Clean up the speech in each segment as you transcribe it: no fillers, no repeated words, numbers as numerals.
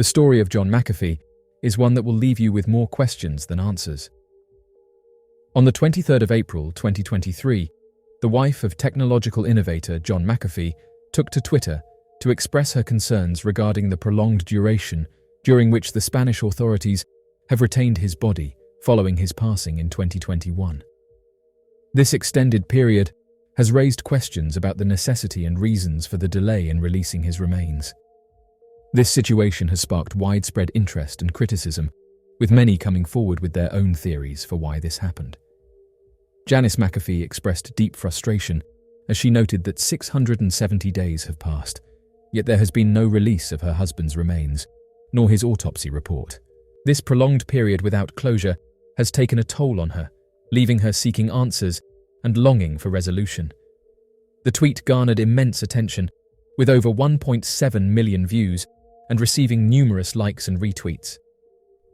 The story of John Mcafee is one that will leave you with more questions than answers. On the 23rd of April 2023, the wife of technological innovator John Mcafee took to Twitter to express her concerns regarding the prolonged duration during which the Spanish authorities have retained his body following his passing in 2021. This extended period has raised questions about the necessity and reasons for the delay in releasing his remains. This situation has sparked widespread interest and criticism, with many coming forward with their own theories for why this happened. Janice McAfee expressed deep frustration as she noted that 670 days have passed, yet there has been no release of her husband's remains, nor his autopsy report. This prolonged period without closure has taken a toll on her, leaving her seeking answers and longing for resolution. The tweet garnered immense attention, with over 1.7 million views and receiving numerous likes and retweets.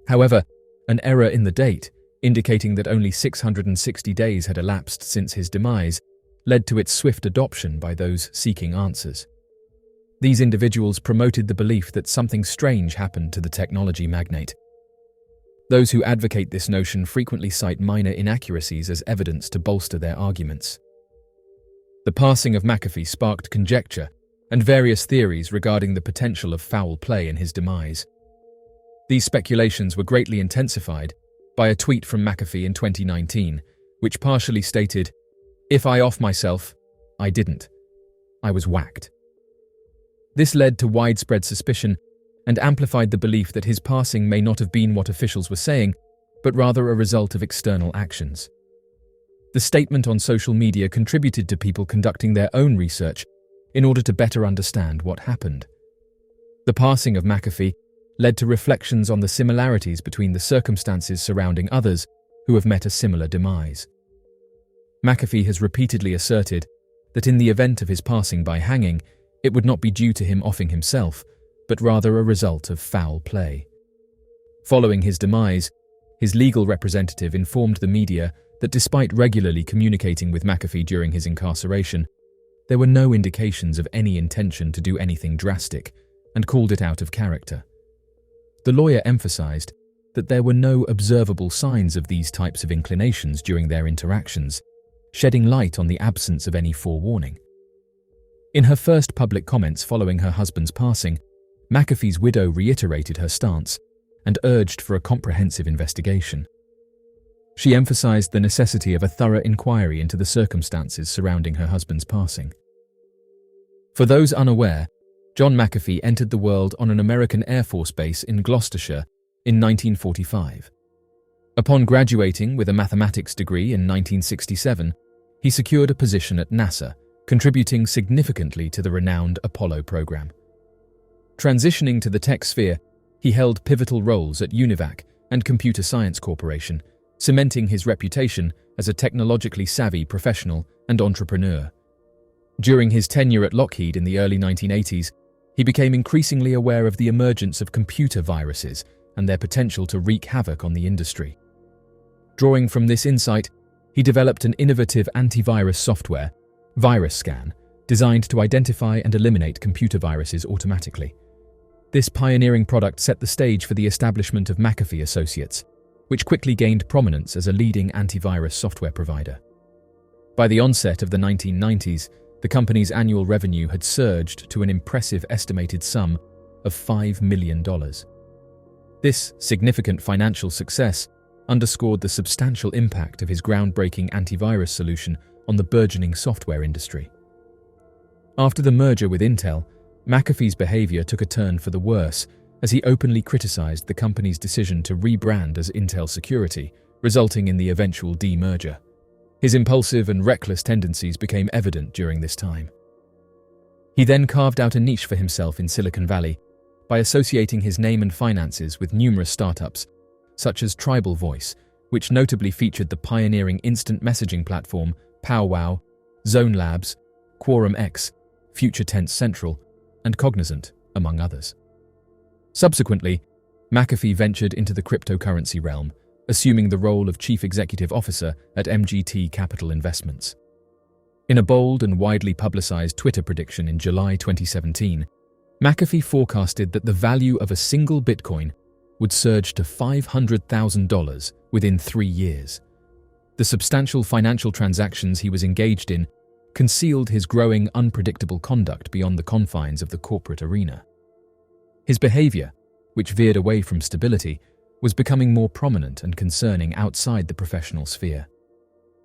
However, an error in the date, indicating that only 660 days had elapsed since his demise, led to its swift adoption by those seeking answers. These individuals promoted the belief that something strange happened to the technology magnate. Those who advocate this notion frequently cite minor inaccuracies as evidence to bolster their arguments. The passing of McAfee sparked conjecture and various theories regarding the potential of foul play in his demise. These speculations were greatly intensified by a tweet from McAfee in 2019, which partially stated, "If I off myself, I didn't. I was whacked." This led to widespread suspicion and amplified the belief that his passing may not have been what officials were saying, but rather a result of external actions. The statement on social media contributed to people conducting their own research in order to better understand what happened. The passing of McAfee led to reflections on the similarities between the circumstances surrounding others who have met a similar demise. McAfee has repeatedly asserted that in the event of his passing by hanging, it would not be due to him offing himself, but rather a result of foul play. Following his demise, his legal representative informed the media that despite regularly communicating with McAfee during his incarceration, there were no indications of any intention to do anything drastic, and called it out of character. The lawyer emphasized that there were no observable signs of these types of inclinations during their interactions, shedding light on the absence of any forewarning. In her first public comments following her husband's passing, McAfee's widow reiterated her stance and urged for a comprehensive investigation. She emphasized the necessity of a thorough inquiry into the circumstances surrounding her husband's passing. For those unaware, John Mcafee entered the world on an American Air Force base in Gloucestershire in 1945. Upon graduating with a mathematics degree in 1967, he secured a position at NASA, contributing significantly to the renowned Apollo program. Transitioning to the tech sphere, he held pivotal roles at UNIVAC and Computer Science Corporation, cementing his reputation as a technologically savvy professional and entrepreneur. During his tenure at Lockheed in the early 1980s, he became increasingly aware of the emergence of computer viruses and their potential to wreak havoc on the industry. Drawing from this insight, he developed an innovative antivirus software, VirusScan, designed to identify and eliminate computer viruses automatically. This pioneering product set the stage for the establishment of McAfee Associates, which quickly gained prominence as a leading antivirus software provider. By the onset of the 1990s, the company's annual revenue had surged to an impressive estimated sum of $5 million. This significant financial success underscored the substantial impact of his groundbreaking antivirus solution on the burgeoning software industry. After the merger with Intel, McAfee's behavior took a turn for the worse as he openly criticized the company's decision to rebrand as Intel Security, resulting in the eventual demerger. His impulsive and reckless tendencies became evident during this time. He then carved out a niche for himself in Silicon Valley by associating his name and finances with numerous startups, such as Tribal Voice, which notably featured the pioneering instant messaging platform PowWow, Zone Labs, Quorum X, Future Tense Central, and Cognizant, among others. Subsequently, McAfee ventured into the cryptocurrency realm, assuming the role of Chief Executive Officer at MGT Capital Investments. In a bold and widely publicized Twitter prediction in July 2017, McAfee forecasted that the value of a single Bitcoin would surge to $500,000 within 3 years. The substantial financial transactions he was engaged in concealed his growing unpredictable conduct beyond the confines of the corporate arena. His behavior, which veered away from stability, was becoming more prominent and concerning outside the professional sphere.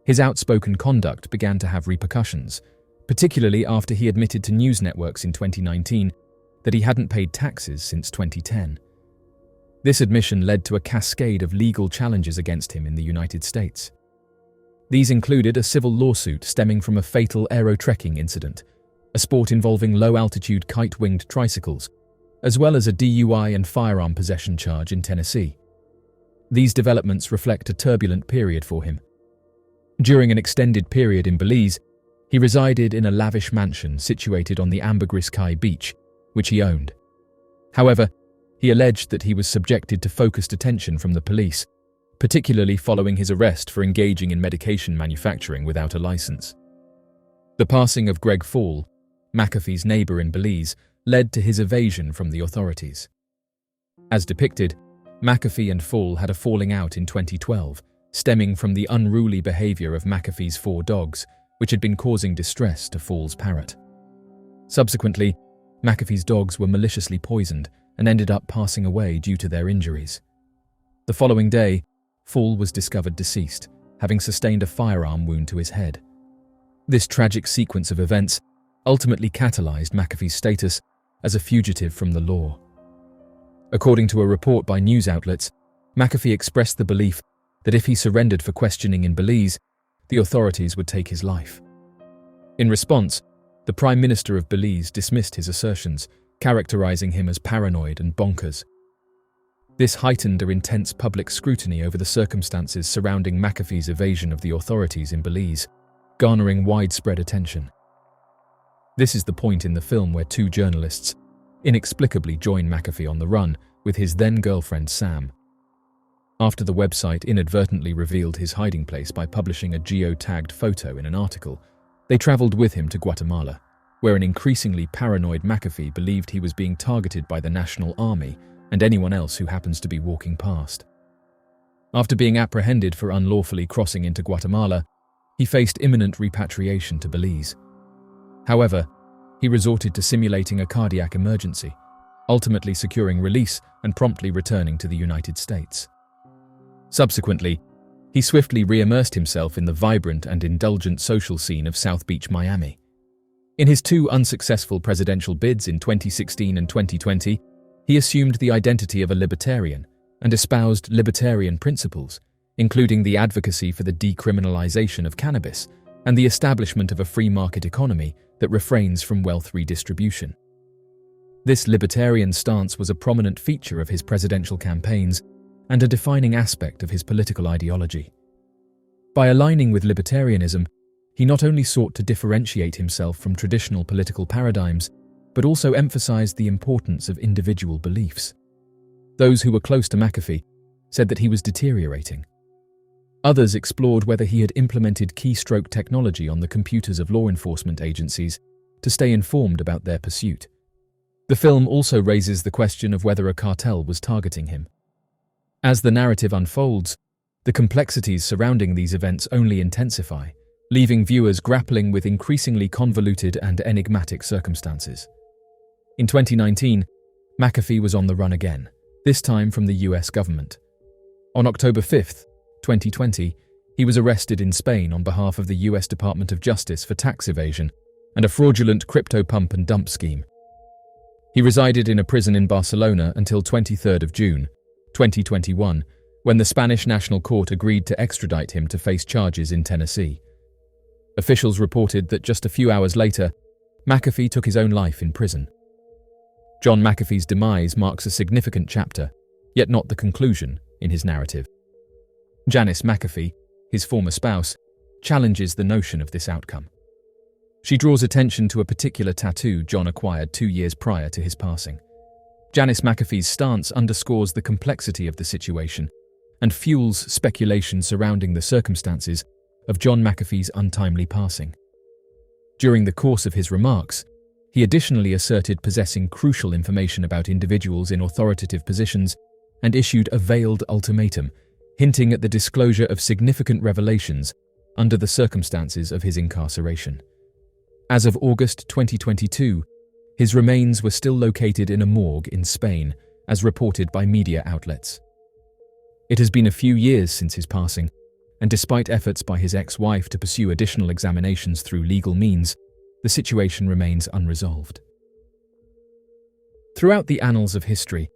His outspoken conduct began to have repercussions, particularly after he admitted to news networks in 2019 that he hadn't paid taxes since 2010. This admission led to a cascade of legal challenges against him in the United States. These included a civil lawsuit stemming from a fatal aero-trekking incident, a sport involving low-altitude kite-winged tricycles, as well as a DUI and firearm possession charge in Tennessee. These developments reflect a turbulent period for him. During an extended period in Belize, he resided in a lavish mansion situated on the Ambergris Caye beach, which he owned. However, he alleged that he was subjected to focused attention from the police, particularly following his arrest for engaging in medication manufacturing without a license. The passing of Greg Fall, McAfee's neighbor in Belize, led to his evasion from the authorities. As depicted, McAfee and Fall had a falling out in 2012, stemming from the unruly behavior of McAfee's 4 dogs, which had been causing distress to Fall's parrot. Subsequently, McAfee's dogs were maliciously poisoned and ended up passing away due to their injuries. The following day, Fall was discovered deceased, having sustained a firearm wound to his head. This tragic sequence of events ultimately catalyzed McAfee's status as a fugitive from the law. According to a report by news outlets, McAfee expressed the belief that if he surrendered for questioning in Belize, the authorities would take his life. In response, the Prime Minister of Belize dismissed his assertions, characterizing him as paranoid and bonkers. This heightened an intense public scrutiny over the circumstances surrounding McAfee's evasion of the authorities in Belize, garnering widespread attention. This is the point in the film where 2 journalists inexplicably join McAfee on the run with his then-girlfriend Sam. After the website inadvertently revealed his hiding place by publishing a geo-tagged photo in an article, they traveled with him to Guatemala, where an increasingly paranoid McAfee believed he was being targeted by the National Army and anyone else who happens to be walking past. After being apprehended for unlawfully crossing into Guatemala, he faced imminent repatriation to Belize. However, he resorted to simulating a cardiac emergency, ultimately securing release and promptly returning to the United States. Subsequently, he swiftly re-immersed himself in the vibrant and indulgent social scene of South Beach, Miami. In his 2 unsuccessful presidential bids in 2016 and 2020, he assumed the identity of a libertarian and espoused libertarian principles, including the advocacy for the decriminalization of cannabis and the establishment of a free market economy that refrains from wealth redistribution. This libertarian stance was a prominent feature of his presidential campaigns and a defining aspect of his political ideology. By aligning with libertarianism, he not only sought to differentiate himself from traditional political paradigms, but also emphasized the importance of individual beliefs. Those who were close to McAfee said that he was deteriorating. Others explored whether he had implemented keystroke technology on the computers of law enforcement agencies to stay informed about their pursuit. The film also raises the question of whether a cartel was targeting him. As the narrative unfolds, the complexities surrounding these events only intensify, leaving viewers grappling with increasingly convoluted and enigmatic circumstances. In 2019, McAfee was on the run again, this time from the US government. On October 5, 2020, he was arrested in Spain on behalf of the US Department of Justice for tax evasion and a fraudulent crypto pump and dump scheme. He resided in a prison in Barcelona until 23rd of June, 2021, when the Spanish National Court agreed to extradite him to face charges in Tennessee. Officials reported that just a few hours later, McAfee took his own life in prison. John Mcafee's demise marks a significant chapter, yet not the conclusion, in his narrative. Janice McAfee, his former spouse, challenges the notion of this outcome. She draws attention to a particular tattoo John acquired 2 years prior to his passing. Janice McAfee's stance underscores the complexity of the situation and fuels speculation surrounding the circumstances of John McAfee's untimely passing. During the course of his remarks, He additionally asserted possessing crucial information about individuals in authoritative positions and issued a veiled ultimatum, hinting at the disclosure of significant revelations under the circumstances of his incarceration. As of August 2022, his remains were still located in a morgue in Spain, as reported by media outlets. It has been a few years since his passing, and despite efforts by his ex-wife to pursue additional examinations through legal means, the situation remains unresolved. Throughout the annals of history,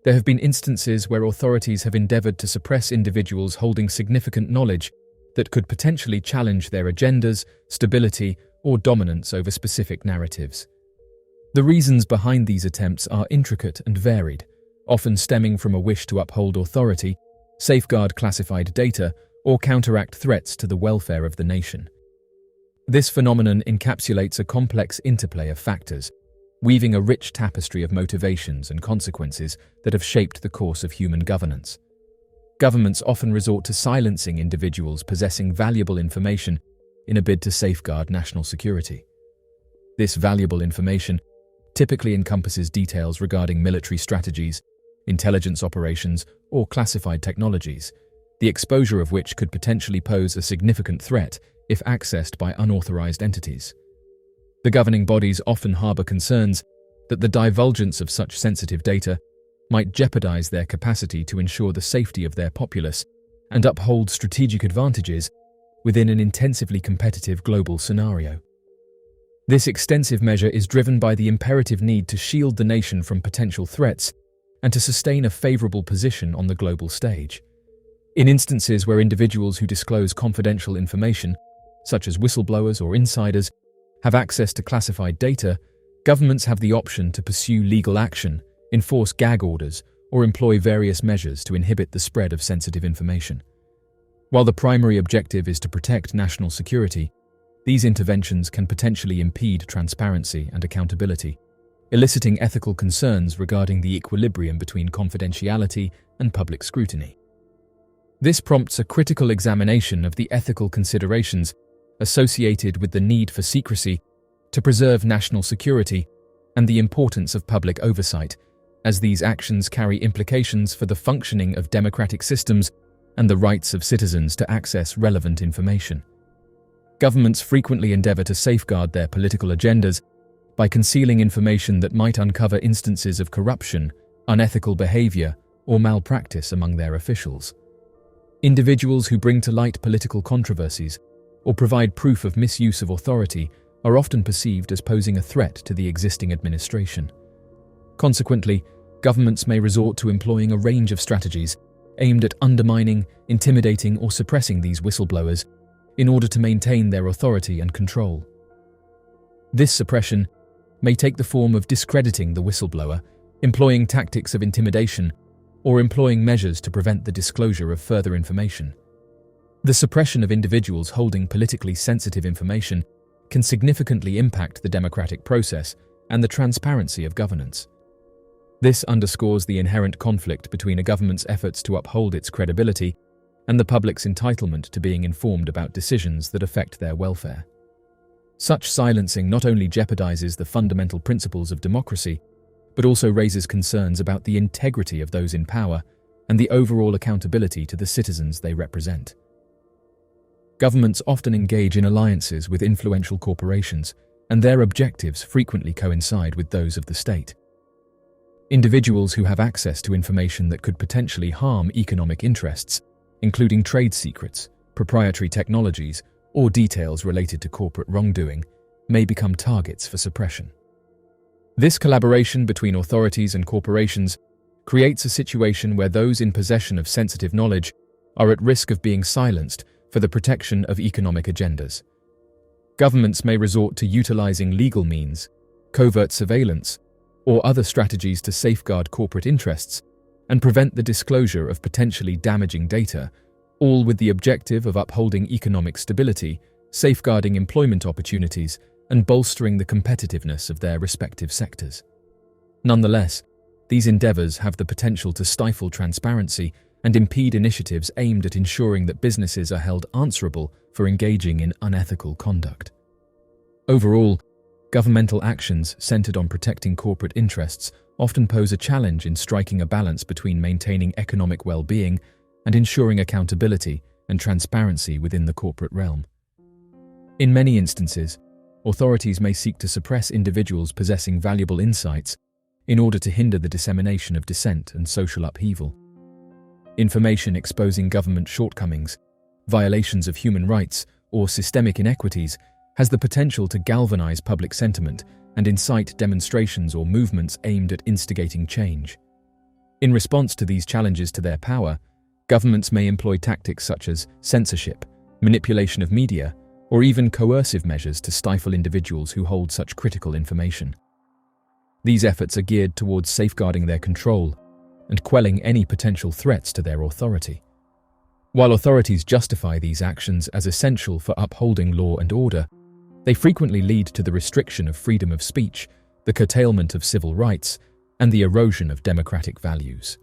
there have been instances where authorities have endeavored to suppress individuals holding significant knowledge that could potentially challenge their agendas, stability, or dominance over specific narratives. The reasons behind these attempts are intricate and varied, often stemming from a wish to uphold authority, safeguard classified data, or counteract threats to the welfare of the nation. This phenomenon encapsulates a complex interplay of factors, weaving a rich tapestry of motivations and consequences that have shaped the course of human governance. Governments often resort to silencing individuals possessing valuable information in a bid to safeguard national security. This valuable information typically encompasses details regarding military strategies, intelligence operations, or classified technologies, the exposure of which could potentially pose a significant threat if accessed by unauthorized entities. The governing bodies often harbor concerns that the divulgence of such sensitive data might jeopardize their capacity to ensure the safety of their populace and uphold strategic advantages within an intensively competitive global scenario. This extensive measure is driven by the imperative need to shield the nation from potential threats and to sustain a favorable position on the global stage. In instances where individuals who disclose confidential information, such as whistleblowers or insiders, have access to classified data, governments have the option to pursue legal action, enforce gag orders, or employ various measures to inhibit the spread of sensitive information. While the primary objective is to protect national security, these interventions can potentially impede transparency and accountability, eliciting ethical concerns regarding the equilibrium between confidentiality and public scrutiny. This prompts a critical examination of the ethical considerations associated with the need for secrecy to preserve national security and the importance of public oversight, as these actions carry implications for the functioning of democratic systems and the rights of citizens to access relevant information. Governments frequently endeavor to safeguard their political agendas by concealing information that might uncover instances of corruption, unethical behavior, or malpractice among their officials. Individuals who bring to light political controversies or provide proof of misuse of authority are often perceived as posing a threat to the existing administration. Consequently, governments may resort to employing a range of strategies aimed at undermining, intimidating, or suppressing these whistleblowers in order to maintain their authority and control. This suppression may take the form of discrediting the whistleblower, employing tactics of intimidation, or employing measures to prevent the disclosure of further information. The suppression of individuals holding politically sensitive information can significantly impact the democratic process and the transparency of governance. This underscores the inherent conflict between a government's efforts to uphold its credibility and the public's entitlement to being informed about decisions that affect their welfare. Such silencing not only jeopardizes the fundamental principles of democracy, but also raises concerns about the integrity of those in power and the overall accountability to the citizens they represent. Governments often engage in alliances with influential corporations, and their objectives frequently coincide with those of the state. Individuals who have access to information that could potentially harm economic interests, including trade secrets, proprietary technologies, or details related to corporate wrongdoing, may become targets for suppression. This collaboration between authorities and corporations creates a situation where those in possession of sensitive knowledge are at risk of being silenced for the protection of economic agendas. Governments may resort to utilizing legal means, covert surveillance, or other strategies to safeguard corporate interests and prevent the disclosure of potentially damaging data, all with the objective of upholding economic stability, safeguarding employment opportunities, and bolstering the competitiveness of their respective sectors. Nonetheless, these endeavors have the potential to stifle transparency and impede initiatives aimed at ensuring that businesses are held answerable for engaging in unethical conduct. Overall, Governmental actions centered on protecting corporate interests often pose a challenge in striking a balance between maintaining economic well-being and ensuring accountability and transparency within the corporate realm. In many instances, authorities may seek to suppress individuals possessing valuable insights in order to hinder the dissemination of dissent and social upheaval. Information exposing government shortcomings, violations of human rights, or systemic inequities has the potential to galvanize public sentiment and incite demonstrations or movements aimed at instigating change. In response to these challenges to their power, governments may employ tactics such as censorship, manipulation of media, or even coercive measures to stifle individuals who hold such critical information. These efforts are geared towards safeguarding their control and quelling any potential threats to their authority. While authorities justify these actions as essential for upholding law and order, they frequently lead to the restriction of freedom of speech, the curtailment of civil rights, and the erosion of democratic values.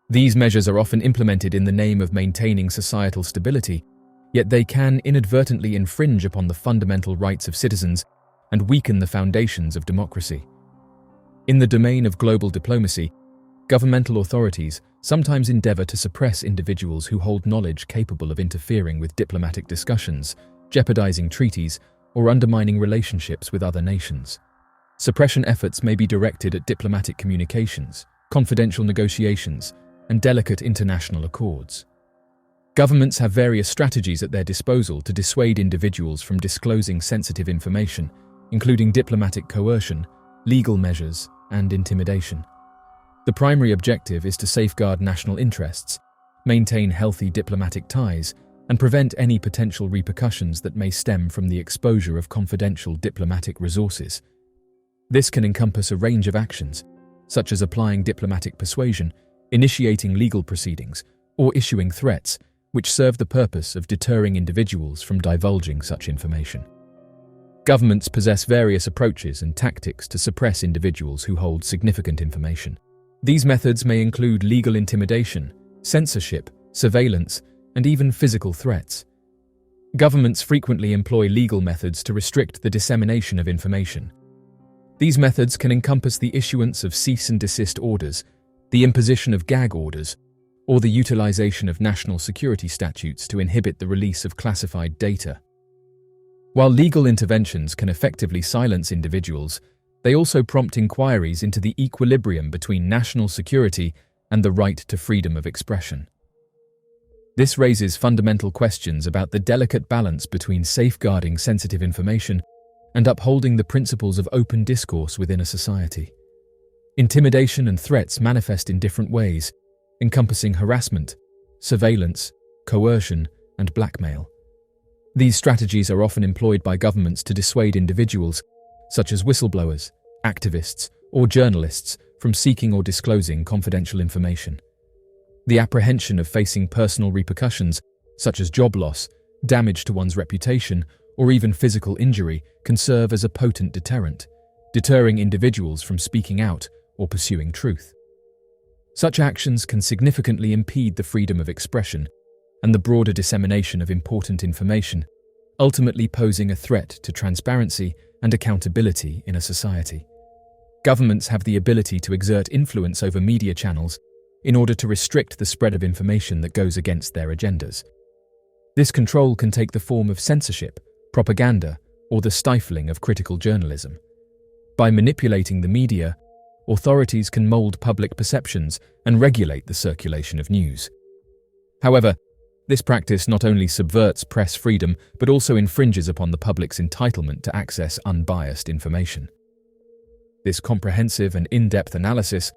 These measures are often implemented in the name of maintaining societal stability, yet they can inadvertently infringe upon the fundamental rights of citizens and weaken the foundations of democracy. In the domain of global diplomacy, governmental authorities sometimes endeavor to suppress individuals who hold knowledge capable of interfering with diplomatic discussions, jeopardizing treaties, or undermining relationships with other nations. Suppression efforts may be directed at diplomatic communications, confidential negotiations, and delicate international accords. Governments have various strategies at their disposal to dissuade individuals from disclosing sensitive information, including diplomatic coercion, legal measures, and intimidation. The primary objective is to safeguard national interests, maintain healthy diplomatic ties, and prevent any potential repercussions that may stem from the exposure of confidential diplomatic resources. This can encompass a range of actions, such as applying diplomatic persuasion, initiating legal proceedings, or issuing threats, which serve the purpose of deterring individuals from divulging such information. Governments possess various approaches and tactics to suppress individuals who hold significant information. These methods may include legal intimidation, censorship, surveillance, and even physical threats. Governments frequently employ legal methods to restrict the dissemination of information. These methods can encompass the issuance of cease and desist orders, the imposition of gag orders, or the utilization of national security statutes to inhibit the release of classified data. While legal interventions can effectively silence individuals, they also prompt inquiries into the equilibrium between national security and the right to freedom of expression. This raises fundamental questions about the delicate balance between safeguarding sensitive information and upholding the principles of open discourse within a society. Intimidation and threats manifest in different ways, encompassing harassment, surveillance, coercion, and blackmail. These strategies are often employed by governments to dissuade individuals, such as whistleblowers, activists, or journalists, from seeking or disclosing confidential information. The apprehension of facing personal repercussions, such as job loss, damage to one's reputation, or even physical injury, can serve as a potent deterrent, deterring individuals from speaking out or pursuing truth. Such actions can significantly impede the freedom of expression and the broader dissemination of important information, ultimately posing a threat to transparency and accountability in a society. Governments have the ability to exert influence over media channels in order to restrict the spread of information that goes against their agendas. This control can take the form of censorship, propaganda, or the stifling of critical journalism. By manipulating the media, authorities can mold public perceptions and regulate the circulation of news. However, this practice not only subverts press freedom but also infringes upon the public's entitlement to access unbiased information. This comprehensive and in-depth analysis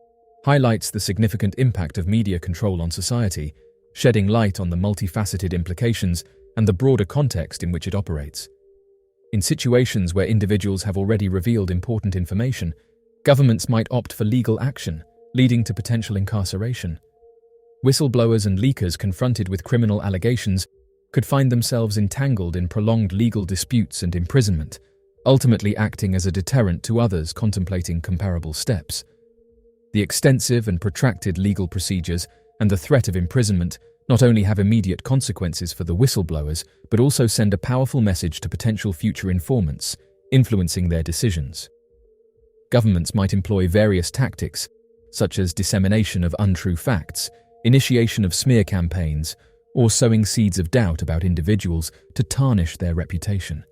highlights the significant impact of media control on society, shedding light on the multifaceted implications and the broader context in which it operates. In situations where individuals have already revealed important information, governments might opt for legal action, leading to potential incarceration. Whistleblowers and leakers confronted with criminal allegations could find themselves entangled in prolonged legal disputes and imprisonment, ultimately acting as a deterrent to others contemplating comparable steps. The extensive and protracted legal procedures and the threat of imprisonment not only have immediate consequences for the whistleblowers, but also send a powerful message to potential future informants, influencing their decisions. Governments might employ various tactics, such as dissemination of untrue facts, initiation of smear campaigns, or sowing seeds of doubt about individuals to tarnish their reputation.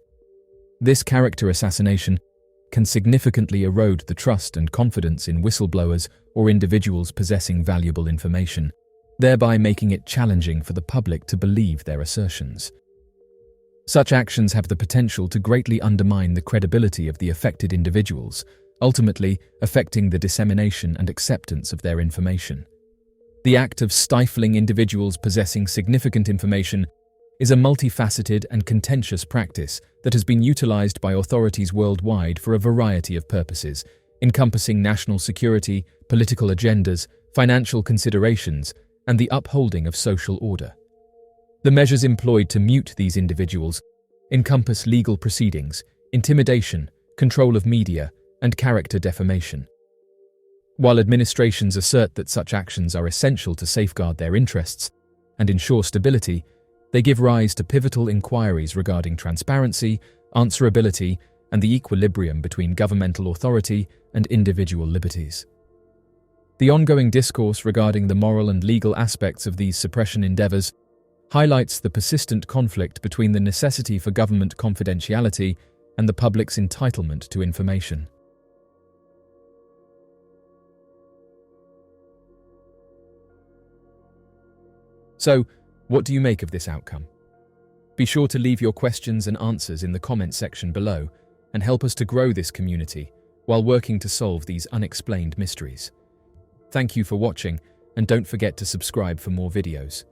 This character assassination can significantly erode the trust and confidence in whistleblowers or individuals possessing valuable information, thereby making it challenging for the public to believe their assertions. Such actions have the potential to greatly undermine the credibility of the affected individuals, ultimately affecting the dissemination and acceptance of their information. The act of stifling individuals possessing significant information is a multifaceted and contentious practice that has been utilized by authorities worldwide for a variety of purposes, encompassing national security, political agendas, financial considerations, and the upholding of social order. The measures employed to mute these individuals encompass legal proceedings, intimidation, control of media, and character defamation. While administrations assert that such actions are essential to safeguard their interests and ensure stability, they give rise to pivotal inquiries regarding transparency, answerability, and the equilibrium between governmental authority and individual liberties. The ongoing discourse regarding the moral and legal aspects of these suppression endeavors highlights the persistent conflict between the necessity for government confidentiality and the public's entitlement to information. So, what do you make of this outcome? Be sure to leave your questions and answers in the comment section below and help us to grow this community while working to solve these unexplained mysteries. Thank you for watching, and don't forget to subscribe for more videos.